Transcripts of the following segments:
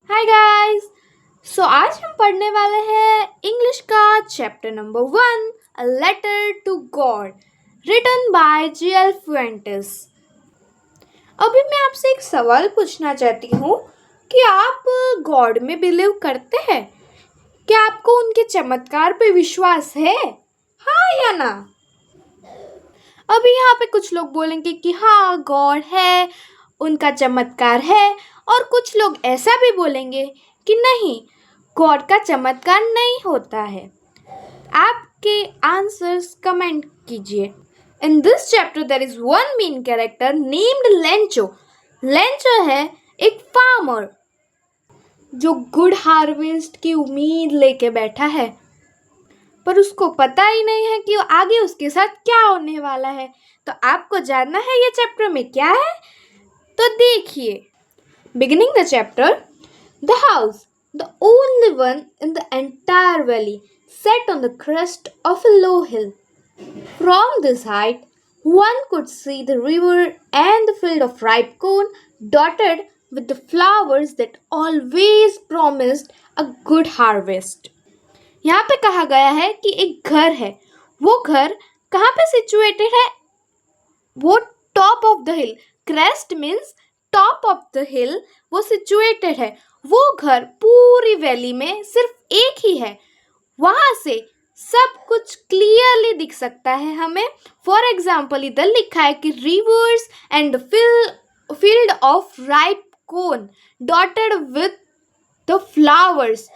Hi guys. आज हम पढ़ने वाले हैं इंग्लिश का chapter number 1, a letter to God, written by G.L. Fuentes. अभी मैं आपसे एक सवाल पूछना चाहती हूँ कि आप गॉड में बिलीव करते हैं? क्या आपको उनके चमत्कार पे विश्वास है? हाँ या ना? अभी यहाँ पे कुछ लोग बोलेंगे कि हाँ गॉड है, उनका चमत्कार है, और कुछ लोग ऐसा भी बोलेंगे कि नहीं, गॉड का चमत्कार नहीं होता है। आपके आंसर्स कमेंट कीजिए। In this chapter there is one main character named Lencho. Lencho है एक फार्मर जो गुड हार्वेस्ट की उम्मीद लेके बैठा है, पर उसको पता ही नहीं है कि आगे उसके साथ क्या होने वाला है। तो आपको जानना है ये चैप्टर में क्या है, तो देखिए। Beginning the chapter, the house, the only one in the entire valley, set on the crest of a low hill. From this height, one could see the river and the field of ripe corn dotted with the flowers that always promised a good harvest. यहाँ पे कहा गया है कि एक घर है। वो घर कहाँ पे सिचुएटेड है? वो top of the hill, crest means top of the हिल, वो सिचुएटेड है। वो घर पूरी वैली में सिर्फ एक ही है। वहां से सब कुछ क्लियरली दिख सकता है हमें। फॉर एग्जाम्पल इधर लिखा है कि rivers and field of ripe corn dotted with the flowers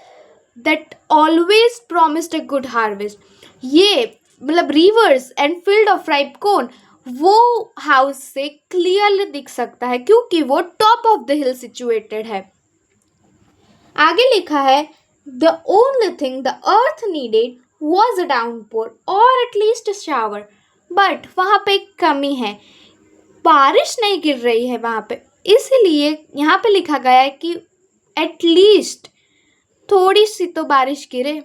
that always promised a good harvest. ये मतलब rivers and field of ripe corn वो हाउस से क्लियरली दिख सकता है क्योंकि वो top of the hill situated है। आगे लिखा है the only thing the earth needed was a downpour और एटलीस्ट अ शावर। बट वहाँ पे एक कमी है, बारिश नहीं गिर रही है वहाँ पे, इसीलिए यहाँ पे लिखा गया है कि एटलीस्ट थोड़ी सी तो बारिश गिरे।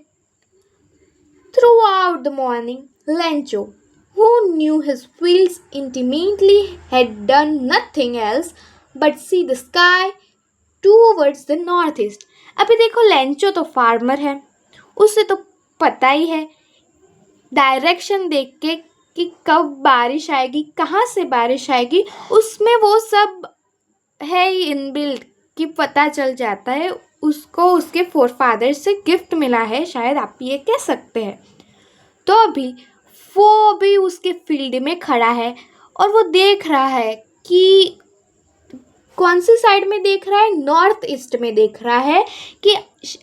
Throughout the morning, Lencho, who knew his fields intimately, had done nothing else but see the sky towards the northeast. अभी देखो लेंचो तो फार्मर है, उसे तो पता ही है डायरेक्शन देख के कि कब बारिश आएगी, कहाँ से बारिश आएगी, उसमें वो सब है ही इनबिल्ट कि पता चल जाता है। उसको उसके फोरफादर से गिफ्ट मिला है, शायद आप ये कह सकते हैं। तो अभी वो भी उसके फील्ड में खड़ा है और वो देख रहा है कि कौन सी साइड में देख रहा है, नॉर्थ ईस्ट में देख रहा है कि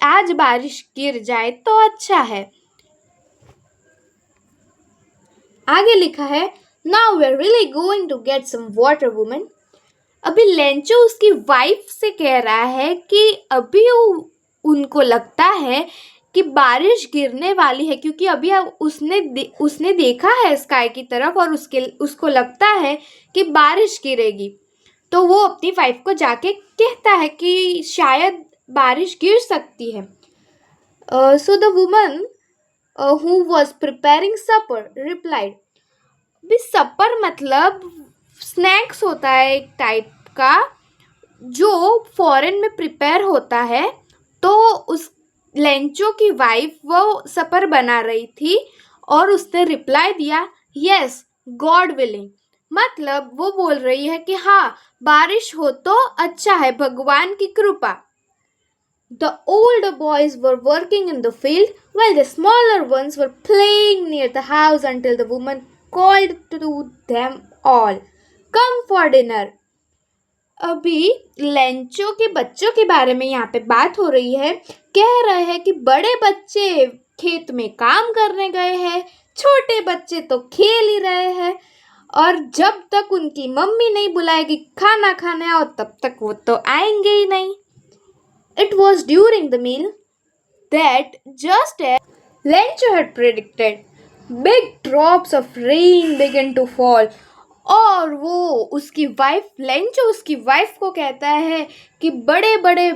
आज बारिश गिर जाए तो अच्छा है। आगे लिखा है now we are really going to get some water woman. अभी लेंचो उसकी वाइफ से कह रहा है कि अभी उनको लगता है कि बारिश गिरने वाली है, क्योंकि अभी उसने देखा है स्काई की तरफ और उसको लगता है कि बारिश गिरेगी। तो वो अपनी वाइफ को जाके कहता है कि शायद बारिश गिर सकती है। So the woman who was preparing supper replied. भी सपर मतलब स्नैक्स होता है एक टाइप का जो फॉरेन में प्रिपेयर होता है। तो उस लेंचो की वाइफ वो सपर बना रही थी और उसने रिप्लाई दिया यस गॉड विलिंग। मतलब वो बोल रही है कि हाँ बारिश हो तो अच्छा है, भगवान की कृपा। The older boys were working in the field while the smaller ones were playing near the house until the woman called to them all, come for dinner. अभी लेंचो के बच्चों के बारे में यहाँ पे बात हो रही है। कह रहे हैं कि बड़े बच्चे खेत में काम करने गए हैं, छोटे बच्चे तो खेल ही रहे हैं, और जब तक उनकी मम्मी नहीं बुलाएगी खाना खाने आओ तब तक वो तो आएंगे ही नहीं। It was during the meal that, just as Lencho had predicted, big drops of rain began to fall. और वो उसकी वाइफ लेंचो उसकी वाइफ को कहता है कि बड़े बड़े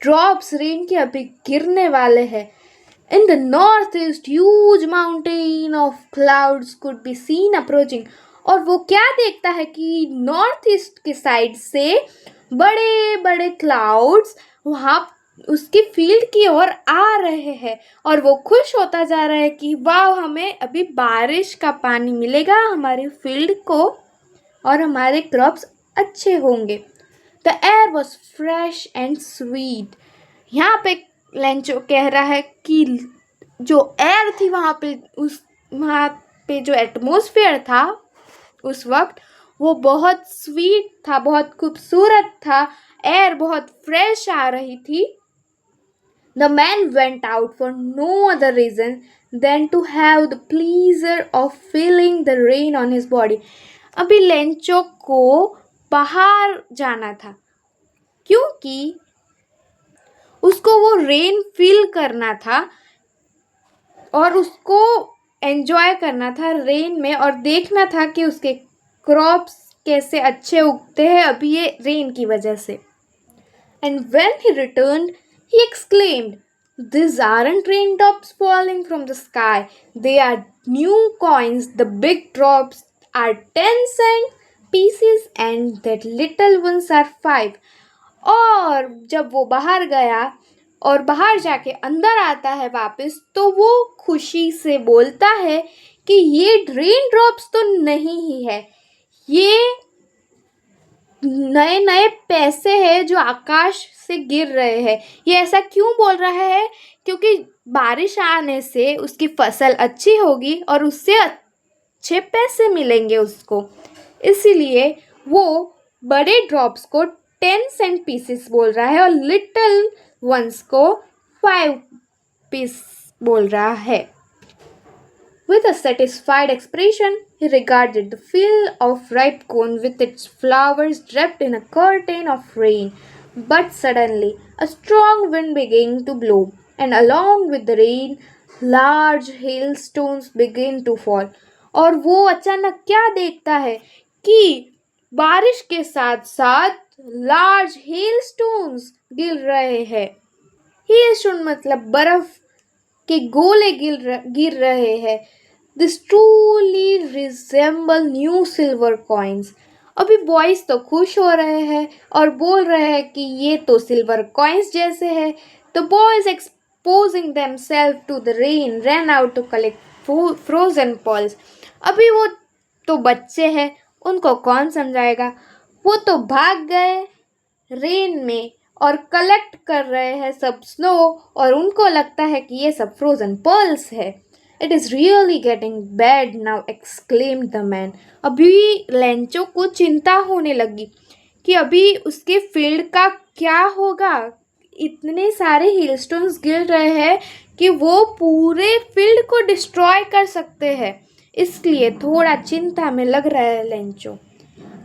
ड्रॉप्स रेन के अभी गिरने वाले हैं। In the northeast, huge mountain of clouds could be seen approaching. और वो क्या देखता है कि नॉर्थ ईस्ट की साइड से बड़े बड़े क्लाउड्स वहाँ उसकी फील्ड की ओर आ रहे हैं और वो खुश होता जा रहा है कि वाह, हमें अभी बारिश का पानी मिलेगा हमारी फील्ड को और हमारे क्रॉप्स अच्छे होंगे। The air was fresh and sweet. यहाँ पे लेंचो कह रहा है कि जो एयर थी वहाँ पे जो एटमॉस्फेयर था उस वक्त, वो बहुत स्वीट था, बहुत खूबसूरत था, एयर बहुत फ्रेश आ रही थी। The man went out for no other reason than to have the pleasure of feeling the rain on his body. अभी लेंचो को बाहर जाना था क्योंकि उसको वो रेन फील करना था और उसको एंजॉय करना था रेन में और देखना था कि उसके क्रॉप्स कैसे अच्छे उगते हैं अभी ये रेन की वजह से। And when he returned, he exclaimed, "These aren't raindrops falling from the sky. They are new coins. The big drops are 10 cent pieces and the little ones are 5." और जब वो बाहर गया और बाहर जाके अंदर आता है वापस, तो वो खुशी से बोलता है कि ये रेन ड्रॉप्स तो नहीं ही है, ये नए नए पैसे हैं जो आकाश से गिर रहे हैं। ये ऐसा क्यों बोल रहा है? क्योंकि बारिश आने से उसकी फसल अच्छी होगी और उससे अच्छे पैसे मिलेंगे उसको। इसीलिए वो बड़े ड्रॉप्स को 10 सेंट पीसेस बोल रहा है और लिटिल वंस को 5 पीस बोल रहा है। With a satisfied expression, he regarded the field of ripe corn with its flowers draped in a curtain of rain. But suddenly, a strong wind began to blow, and along with the rain, large hailstones began to fall. और वो अचानक क्या देखता है कि बारिश के साथ साथ लार्ज हेलस्टोन्स गिर रहे हैं। हेलस्टोन मतलब बर्फ के गोले गिर रहे हैं। This truly resemble new silver coins. अभी बॉयज तो खुश हो रहे हैं और बोल रहे हैं कि ये तो सिल्वर कॉइन्स जैसे है। The boys exposing themselves to the rain ran out to collect frozen pearls. अभी वो तो बच्चे हैं, उनको कौन समझाएगा। वो तो भाग गए रेन में और कलेक्ट कर रहे हैं सब स्नो और उनको लगता है कि ये सब फ्रोजन पर्ल्स है। It is really getting bad now exclaimed the man. अभी लेंचो को चिंता होने लगी कि अभी उसके फील्ड का क्या होगा। इतने सारे हिलस्टोन्स गिर रहे हैं कि वो पूरे फील्ड को डिस्ट्रॉय कर सकते हैं। इसलिए थोड़ा चिंता में लग रहा है Lencho.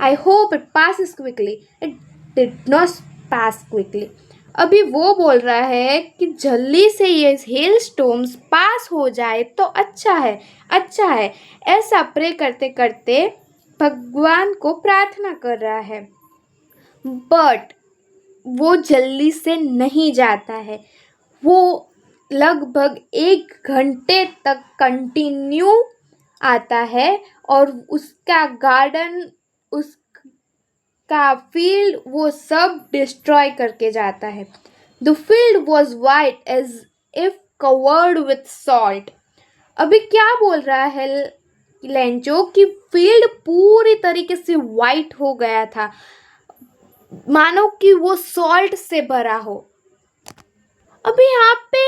I hope it passes quickly. It did not pass quickly. अभी वो बोल रहा है कि जल्दी से ये हेल स्टॉर्म्स पास हो जाए तो अच्छा है, अच्छा है। ऐसा प्रे करते करते भगवान को प्रार्थना कर रहा है। बट वो जल्दी से नहीं जाता है। वो लगभग 1 घंटे तक कंटिन्यू आता है और उसका गार्डन, उसका फील्ड वो सब डिस्ट्रॉय करके जाता है। The field was white as if covered with salt. अभी क्या बोल रहा है लेंचो कि फील्ड पूरी तरीके से वाइट हो गया था, मानो कि वो सॉल्ट से भरा हो। अभी यहाँ पे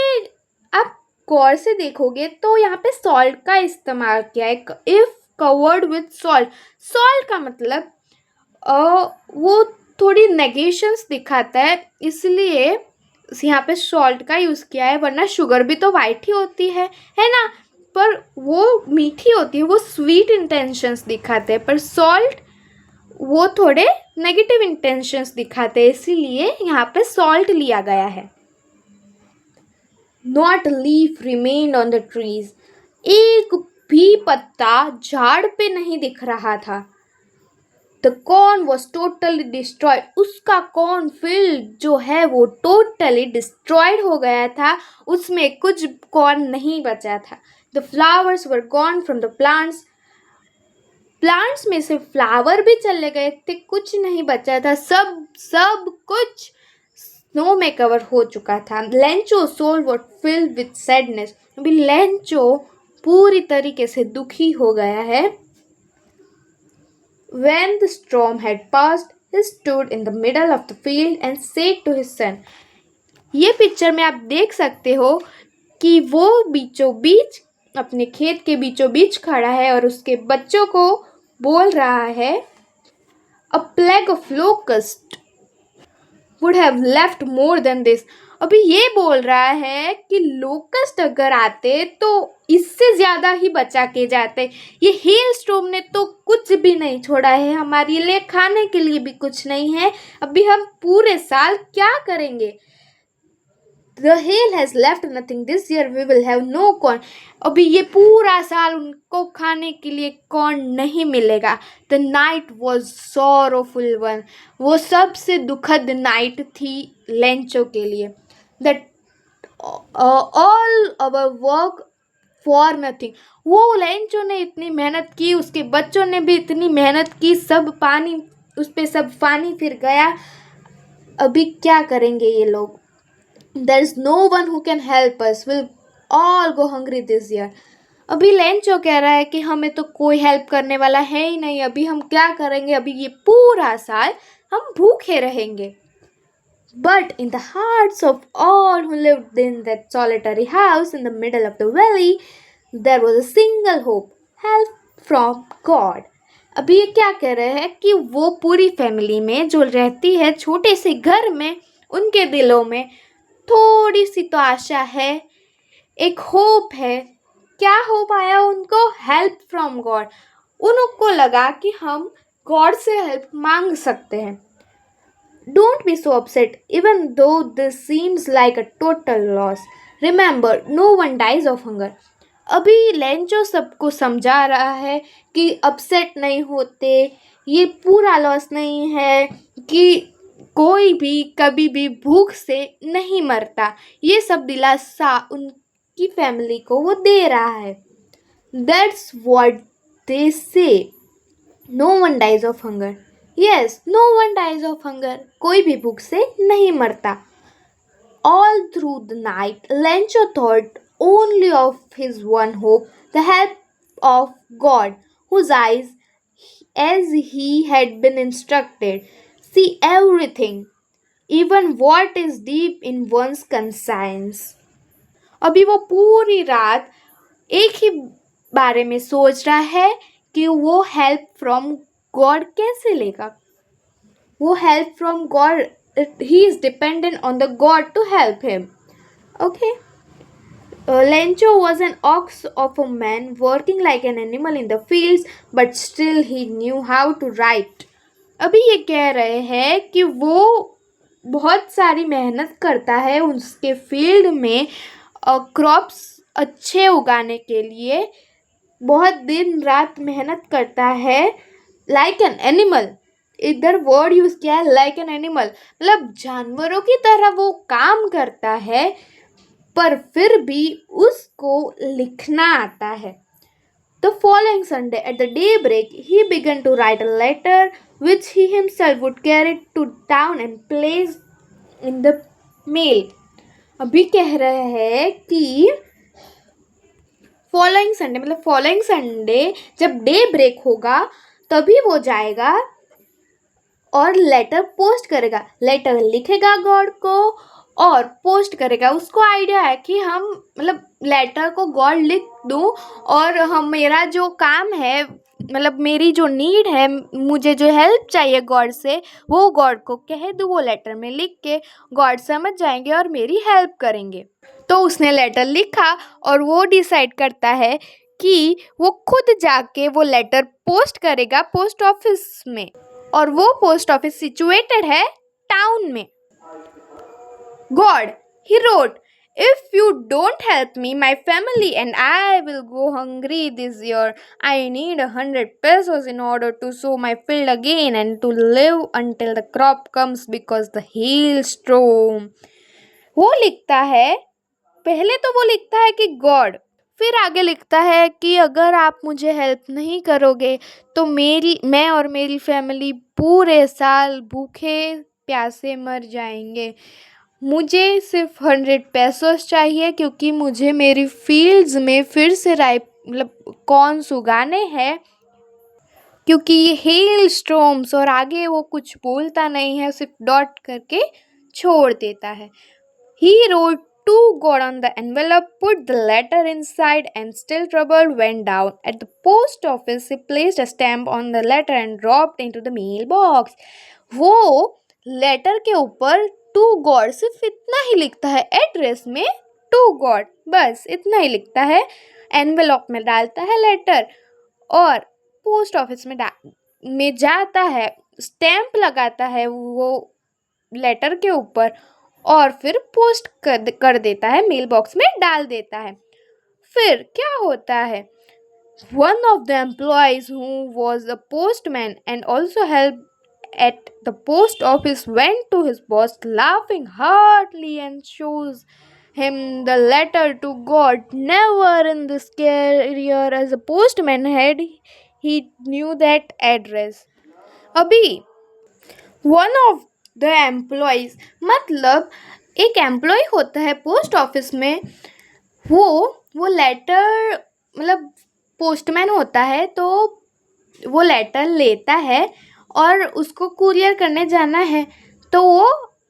आप गौर से देखोगे तो यहाँ पे सॉल्ट का इस्तेमाल किया है। If covered with salt, salt का मतलब वो थोड़ी नेगेशंस दिखाता है, इसलिए यहाँ पे सॉल्ट का यूज़ किया है। वरना शुगर भी तो वाइट ही होती है ना, पर वो मीठी होती है, वो स्वीट इंटेंशंस दिखाते हैं। पर सॉल्ट वो थोड़े नेगेटिव इंटेंशंस दिखाते हैं, इसीलिए यहाँ पे सॉल्ट लिया गया है। Not leaf remained on the trees. एक भी पत्ता झाड़ पे नहीं दिख रहा था। The corn was totally destroyed. उसका कॉर्न फील्ड जो है वो टोटली डिस्ट्रॉयड हो गया था, उसमें कुछ कॉर्न नहीं बचा था। The flowers were gone from the plants. Plants में से फ्लावर भी चले गए थे, कुछ नहीं बचा था, सब सब कुछ स्नो में कवर हो चुका था। Lencho soul was filled with sadness. अभी लेंचो पूरी तरीके से दुखी हो गया है। When the storm had passed, he stood in the middle of the field and said to his son. ये पिक्चर में आप देख सकते हो कि वो बीचों बीच अपने खेत के बीचों बीच खड़ा है और उसके बच्चों को बोल रहा है, A plague of locust would have left more than this. अभी ये बोल रहा है कि लोकस्ट अगर आते तो इससे ज़्यादा ही बचा के जाते। ये हेल स्टॉर्म ने तो कुछ भी नहीं छोड़ा है, हमारे लिए खाने के लिए भी कुछ नहीं है। अभी हम पूरे साल क्या करेंगे? The hail has left nothing this year. We will have no corn. अभी ये पूरा साल उनको खाने के लिए कॉर्न नहीं मिलेगा। The night was sorrowful one. वो सबसे दुखद नाइट थी लेंचो के लिए। That all our work for nothing. वो लेंचो ने इतनी मेहनत की, उसके बच्चों ने भी इतनी मेहनत की, सब पानी उस पे सब पानी फिर गया। अभी क्या करेंगे ये लोग? There is no one who can help us. We'll all go hungry this year. अभी लेंचो कह रहा है कि हमें तो कोई हेल्प करने वाला है ही नहीं, अभी हम क्या करेंगे? अभी ये पूरा साल हम भूखे रहेंगे। But in the hearts of all who lived in that solitary house in the middle of the valley, there was a single hope, help from God. अभी ये क्या कह रहे हैं कि वो पूरी फैमिली में जो रहती है छोटे से घर में, उनके दिलों में थोड़ी सी तो आशा है, एक होप है। क्या होप आया उनको? Help from God. उनको लगा कि हम गॉड से हेल्प मांग सकते हैं। Don't be so upset even though this seems like a total loss. Remember no one dies of hunger. अभी लेंचो सबको समझा रहा है कि अपसेट नहीं होते, ये पूरा लॉस नहीं है, कि कोई भी कभी भी भूख से नहीं मरता। ये सब दिलासा उनकी फैमिली को वो दे रहा है। That's what they say, no one dies of hunger. Yes, no one dies of hunger, कोई भी भूख से नहीं मरता। All through the night, Lencho thought only of his one hope, the help of God, whose eyes, as he had been instructed, see everything, even what is deep in one's conscience. अभी वो पूरी रात एक ही बारे में सोच रहा है कि वो हेल्प फ्रॉम गॉड कैसे लेगा। वो help from God, he is dependent on the God to help him. Okay. Lencho was an ox of a man working like an animal in the fields, but still he knew how to write. अभी ये कह रहे हैं कि वो बहुत सारी मेहनत करता है उसके फील्ड में, क्रॉप्स अच्छे उगाने के लिए बहुत दिन रात मेहनत करता है। लाइक एन एनिमल, इधर वर्ड यूज किया है लाइक एन एनिमल, मतलब जानवरों की तरह वो काम करता है, पर फिर भी उसको लिखना आता है। The following Sunday at the daybreak, he began to write a letter which he himself would carry to town and place in the mail. अभी कह रहे हैं कि फॉलोइंग संडे, मतलब फॉलोइंग संडे जब डे ब्रेक होगा तभी वो जाएगा और लेटर पोस्ट करेगा। लेटर लिखेगा गॉड को और पोस्ट करेगा। उसको आइडिया है कि हम, मतलब लेटर को गॉड लिख दूं और हम, मेरा जो काम है, मतलब मेरी जो नीड है, मुझे जो हेल्प चाहिए गॉड से, वो गॉड को कह दूं। वो लेटर में लिख के गॉड समझ जाएंगे और मेरी हेल्प करेंगे। तो उसने लेटर लिखा और वो डिसाइड करता है कि वो खुद जाके वो लेटर पोस्ट करेगा पोस्ट ऑफिस में, और वो पोस्ट ऑफिस सिचुएटेड है टाउन में। God, he wrote, if you don't help me, my family and I will go hungry this year. I need 100 pesos in order to sow my field again and to live until the crop comes because the hailstorm. वो लिखता है, पहले तो वो लिखता है कि God, फिर आगे लिखता है कि अगर आप मुझे हेल्प नहीं करोगे तो मैं और मेरी फैमिली पूरे साल भूखे प्यासे मर जाएंगे। मुझे सिर्फ 100 पेसोस चाहिए क्योंकि मुझे मेरी फील्ड्स में फिर से मतलब कॉर्न्स उगाने हैं, क्योंकि ये हेल स्टॉर्म्स। और आगे वो कुछ बोलता नहीं है, सिर्फ डॉट करके छोड़ देता है। He wrote to God on the envelope, put the letter inside, and still trouble went down. At the post office, he placed a stamp on the letter and dropped into the mailbox. वो letter के ऊपर to God सिर्फ इतना ही लिखता है, address में to God, बस इतना ही लिखता है। एनवेलॉप में डालता है लेटर और पोस्ट ऑफिस में जाता है, स्टैम्प लगाता है वो लेटर के ऊपर और फिर पोस्ट कर देता है, मेल बॉक्स में डाल देता है। फिर क्या होता है? One of the employees who was a postman and also helped at the post office went to his boss laughing heartily and shows him the letter to God. Never in this career as a postman had he knew that address. अभी one of the employees, मतलब एक employ होता है post office में, वो letter, मतलब postman होता है, तो वो लेटर लेता है और उसको कुरियर करने जाना है, तो वो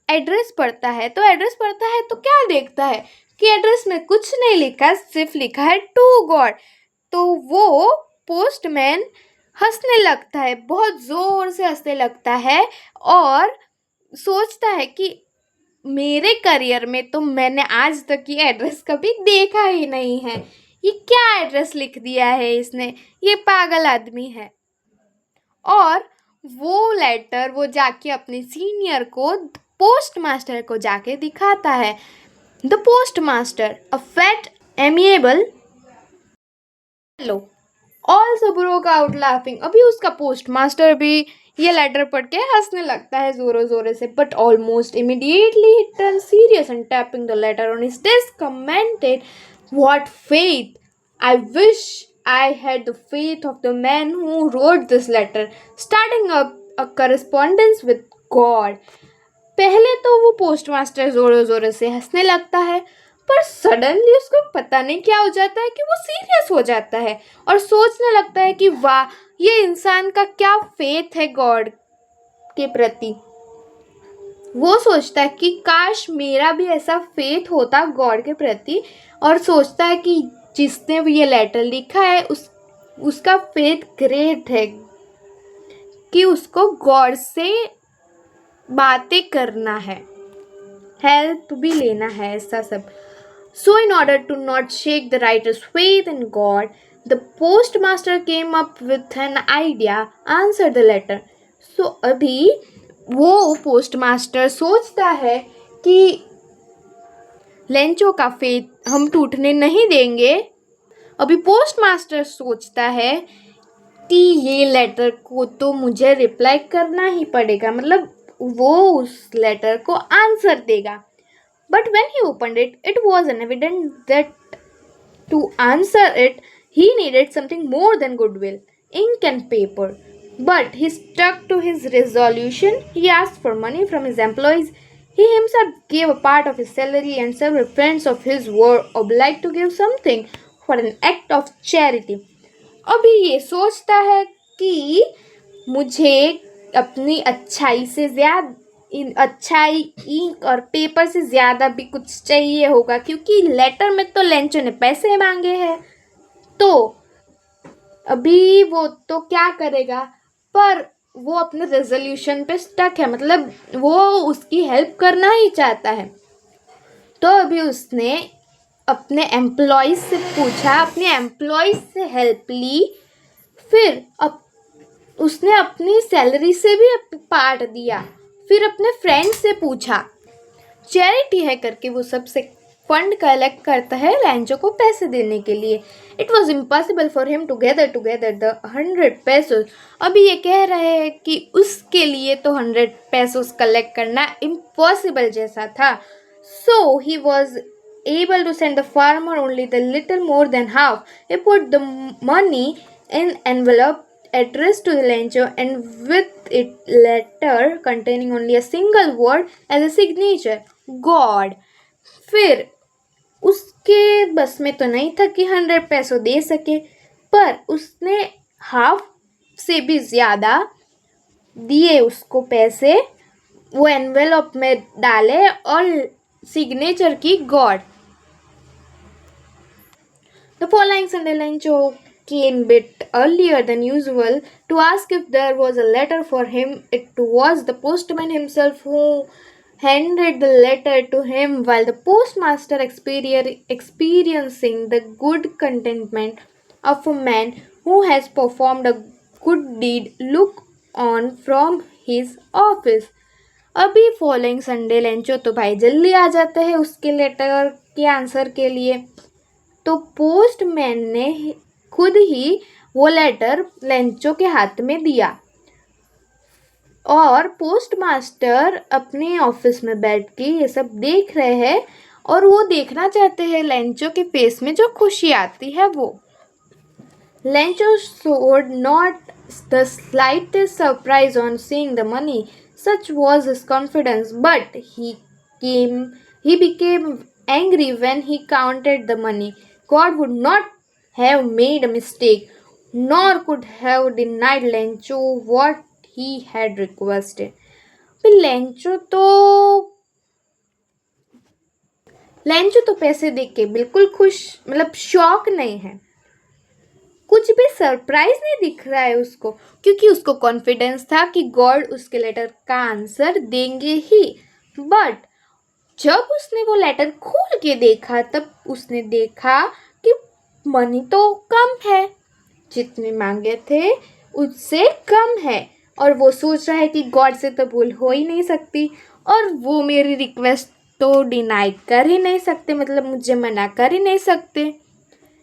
एड्रेस पढ़ता है। तो क्या देखता है कि एड्रेस में कुछ नहीं लिखा, सिर्फ लिखा है टू गॉड। तो वो पोस्टमैन हंसने लगता है, बहुत ज़ोर से हंसने लगता है और सोचता है कि मेरे करियर में तो मैंने आज तक ये एड्रेस कभी देखा ही नहीं है, ये क्या एड्रेस लिख दिया है इसने, ये पागल आदमी है। और वो लेटर वो जाके अपने सीनियर को, पोस्ट मास्टर को जाके दिखाता है। The post master, a fat amiable hello, also broke out laughing. अभी उसका पोस्ट मास्टर भी ये लेटर पढ़ के हंसने लगता है जोरों जोरों से, बट ऑलमोस्ट इमीडिएटली ही turn serious and tapping the letter on his desk commented, what faith, I wish I had the faith of the man who wrote this letter, starting up a correspondence with God. पहले तो वो post master जोरों जोरों से हंसने लगता है, पर सडनली उसको पता नहीं क्या हो जाता है कि वो सीरियस हो जाता है और सोचने लगता है कि वाह, ये इंसान का क्या फेथ है गॉड के प्रति। वो सोचता है कि काश मेरा भी ऐसा फेथ होता गॉड के प्रति, और सोचता है कि जिसने भी ये लेटर लिखा है उसका फेथ ग्रेट है कि उसको गॉड से बातें करना है, हेल्प भी लेना है, ऐसा सब। So in order to not shake the writer's faith in God, the postmaster came up with an idea, answered the letter. So अभी वो पोस्टमास्टर सोचता है कि लेंचो का फेथ हम टूटने नहीं देंगे। अभी पोस्टमास्टर सोचता है कि ये लेटर को तो मुझे रिप्लाई करना ही पड़ेगा, मतलब वो उस लेटर को आंसर देगा। But when he opened it, it was evident that to answer it, he needed something more than goodwill, ink and paper. But he stuck to his resolution. He asked for money from his employees. He himself gave a part of his salary, and several friends of his were obliged to give something for an act of charity. अभी ये सोचता है कि मुझे अपनी अच्छाई से अच्छाई, इंक और पेपर से ज़्यादा भी कुछ चाहिए होगा, क्योंकि लेटर में तो लेंचो ने पैसे मांगे हैं। तो अभी वो तो क्या करेगा, पर वो अपने रेजोल्यूशन पे स्टक है, मतलब वो उसकी हेल्प करना ही चाहता है। तो अभी उसने अपने एम्प्लॉयज़ से पूछा, अपने एम्प्लॉयज़ से हेल्प ली, फिर उसने अपनी सैलरी से भी पार्ट दिया, फिर अपने फ्रेंड से पूछा, चैरिटी है करके वो सबसे फंड कलेक्ट करता है लेंचो को पैसे देने के लिए। It was impossible for him to gather the 100 pesos. अभी ये कह रहे हैं कि उसके लिए तो 100 पेसोस कलेक्ट करना इम्पॉसिबल जैसा था। So he was able to send the farmer only the little more than half. He put the money in envelope addressed to the Lencho and with it letter containing only a single word as a signature, God. फिर उसके बस में तो नहीं था कि 100 पैसों दे सके, पर उसने हाफ से भी ज़्यादा दिए उसको पैसे, वो एनवेलप में डाले और सिग्नेचर की God. The following Sunday Lencho came bit earlier than usual to ask if there was a letter for him. It was the postman himself who handed the letter to him, while the postmaster, experiencing the good contentment of a man who has performed a good deed, looked on from his office. अभी following Sunday Lencho तो भाई जल्दी आ जाता है उसके letter के answer के लिए. तो पोस्टमैन ने खुद ही वो लेटर लेंचो के हाथ में दिया और पोस्टमास्टर अपने ऑफिस में बैठ के ये सब देख रहे हैं और वो देखना चाहते हैं लेंचो के फेस में जो खुशी आती है वो. Lencho showed not the slightest surprise on seeing the money. Such was his confidence, but he became angry when he counted the money. God would not have made a mistake, nor could have denied Lencho what he had requested. फिर Lencho तो पैसे देख के बिल्कुल खुश, मतलब shock नहीं है, कुछ भी सरप्राइज नहीं दिख रहा है उसको, क्योंकि उसको कॉन्फिडेंस था कि गॉड उसके लेटर का आंसर देंगे ही. बट जब उसने वो लेटर खोल के देखा तब उसने देखा कि मनी तो कम है, जितने मांगे थे उससे कम है, और वो सोच रहा है कि गॉड से तो भूल हो ही नहीं सकती और वो मेरी रिक्वेस्ट तो डिनाई कर ही नहीं सकते, मतलब मुझे मना कर ही नहीं सकते.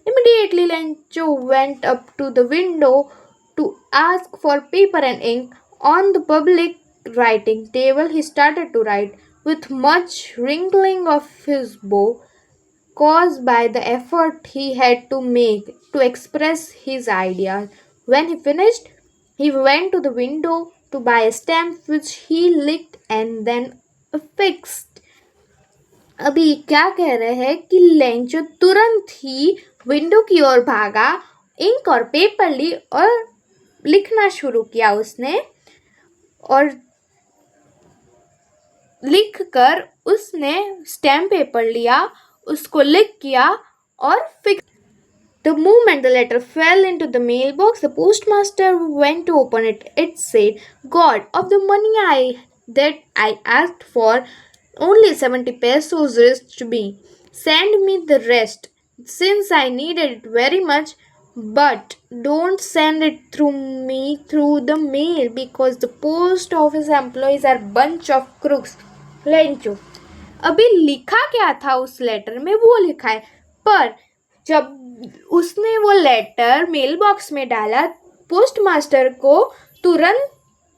Immediately Lencho went up to the window to ask for paper and ink. On the public writing table he started to write, with much wrinkling of his brow, caused by the effort he had to make to express his ideas. When he finished, he went to the window to buy a stamp which he licked and then affixed. अभी क्या कह रहे हैं कि Lencho तुरंत ही window की ओर भागा, ink और पेपर ली और लिखना शुरू किया उसने, और लिख कर उसने स्टैम्प पेपर लिया, उसको लिख किया और fix. The moment the letter fell into the mailbox, the postmaster went to open it. It said, God, of the money that I asked for, only 70 pesos reached me. Send me the rest, since I needed it very much, but don't send it through the mail, because the post office employees are bunch of crooks. Lencho अभी लिखा क्या था उस letter में वो लिखा है, पर जब उसने वो लेटर मेल बॉक्स में डाला, पोस्टमास्टर को तुरंत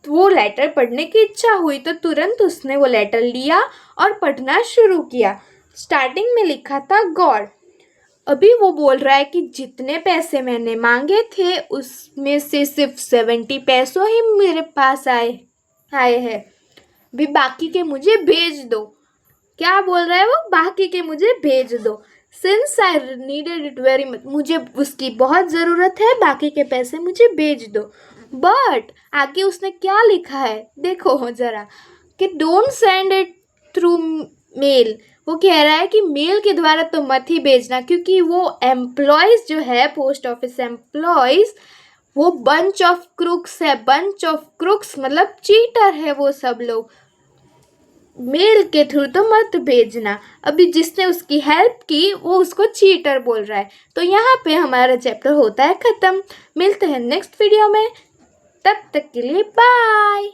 वो लेटर पढ़ने की इच्छा हुई, तो तुरंत उसने वो लेटर लिया और पढ़ना शुरू किया. स्टार्टिंग में लिखा था गॉड. अभी वो बोल रहा है कि जितने पैसे मैंने मांगे थे उसमें से सिर्फ 70 पैसों ही मेरे पास आए हैं, भी बाकी के मुझे भेज दो. क्या बोल रहा है वो, बाकी के मुझे भेज दो. Since I needed it very much, मुझे उसकी बहुत ज़रूरत है, बाकी के पैसे मुझे भेज दो. बट आगे उसने क्या लिखा है देखो ज़रा, कि don't send it through mail. वो कह रहा है कि मेल के द्वारा तो मत ही भेजना, क्योंकि वो एम्प्लॉयज़ जो है पोस्ट ऑफिस एम्प्लॉयज़, वो बंच ऑफ क्रुक्स है. बंच ऑफ क्रुक्स मतलब चीटर है वो सब लोग. मेल के थ्रू तो मत भेजना. अभी जिसने उसकी हेल्प की वो उसको चीटर बोल रहा है. तो यहाँ पे हमारा चैप्टर होता है ख़त्म. मिलते हैं नेक्स्ट वीडियो में, तब तक के लिए बाय.